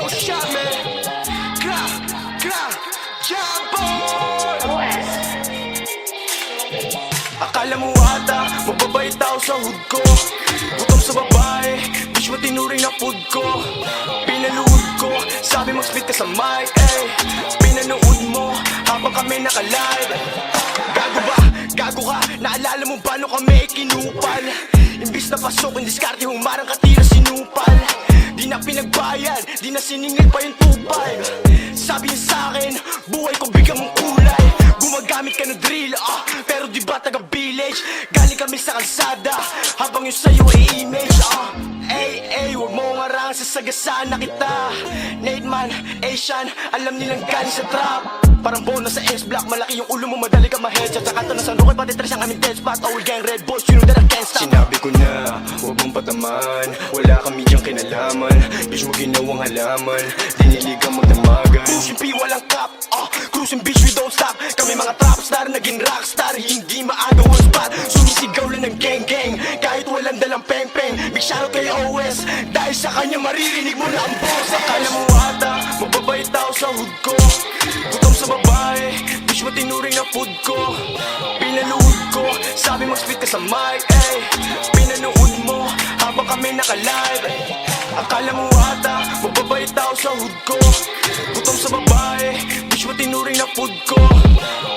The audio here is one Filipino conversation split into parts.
Oh shit man, Jamboy. Akala mo ata, mababait tao sa hood ko. Gutom sa babae, bitch mo tinuring na food ko. Pinaluhod ko, sabi mag-spit ka sa mic, eh. Pinanood mo, habang kami naka-live. Gago ba? Gago ka? Naalala mo ba nung kami kinupal? Imbis na pasok, indiskarte, humarang katira sinupal. Di na pinagbayad, di na siningil pa yung tupal. Sabi niya sa'kin, buhay ko bigyan mong kulay. Gumagamit ka ng drill, pero di ba taga-village? Galing kami sa kalsada, habang yung sa'yo ay image, Ay, huwag mo ngarang sasagasaan na kita. Nate man, Asian, alam nilang galing sa trap. Parang bonus sa S-Block, malaki yung ulo mo, madali ka ma-headshot. Sa kanto na sa lukay, pati tres ang aming dead spot. All gang red boys, you know that I can't stop. Sinabi ko na, huwag mong pataman. Wala kami diyang kinalaman. Bitch mo ginawang halaman, dinilig ka magdamagan. Cruising P, walang cap, cruising bitch, we don't stop. Kami mga trap star, naging rockstar. Hindi maagaw ang spot, sumisigaw lang ng gang-gang. Kahit walang dalang peng-peng, big shoutout kay OS. Dahil sa kanya maririnig mo na ang boses. Akala mo ata, mababait tao sa hood ko. Gutom sa babae, bitch mo tinuring na food ko. Pinaluhod ko, sabi mag-spit ka sa mic, eh. Pinanood mo, habang kami naka-live. Akala mo ata, mababait tao sa hood ko. Gutom sa babae, bitch mo tinuring na food ko.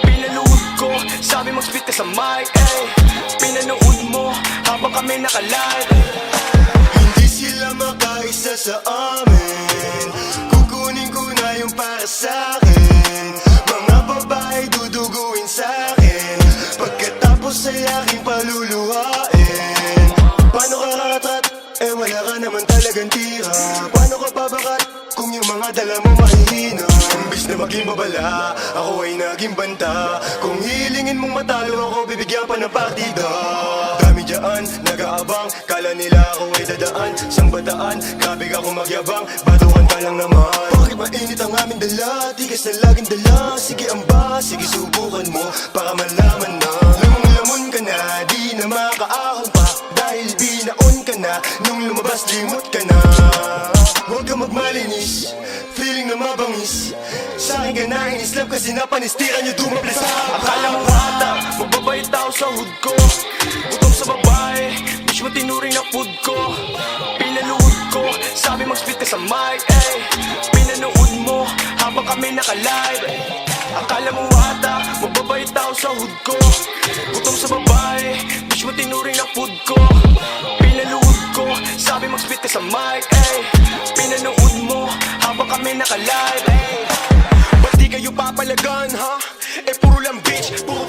Pinaluhod ko, sabi mag-spit ka sa mic, eh. Pinanood mo, habang kami naka-live. Hindi sila makaisa sa amin. Kukunin ko na yung para sa'kin. Mga babae duduguin sa'kin. Pagkatapos ay aking paluluhain. Paano ka kakatat? Eh wala ka naman talagang tira. Paano ka babakat kung yung mga dala mo mahihina? Imbis na maging babala, ako ay naging banta. Kung hilingin mong matalo ako, bibigyan pa ng partida. Dami dyan, nag-aabang, kala nila ako ay dadaan. Sang bataan, grabe ka kung magyabang, batukan ka lang naman. Bakit mainit ang aming dala, tigas na laging dala. Sige amba, sige subukan mo, para malaman na. Lamang-lamon ka na, di na makaahon pa. Dahil binaon ka na, nung lumabas limot ka na. Huwag ka magmalinis, feeling na mabangis. Sa'kin ka na in-slap kasi napanistiran nyo dumaplis sa hapa. Akala mo ata, mababait tao sa hood ko. Gutom sa babae, bitch mo tinuring na food ko. Pinaluhod ko, sabi mag-spit ka sa mic, eh. Pinanood mo, habang kami naka-live. Akala mo ata, mababait tao sa hood ko. Gutom sa babae, bitch mo tinuring na food ko. Pinaluhod ko, sabi mag-spit ka sa mic, eh. Pinanood mo, habang kami naka-live, eh. Ba't di kayo papalagan, ha? Eh puro lang bitch, puro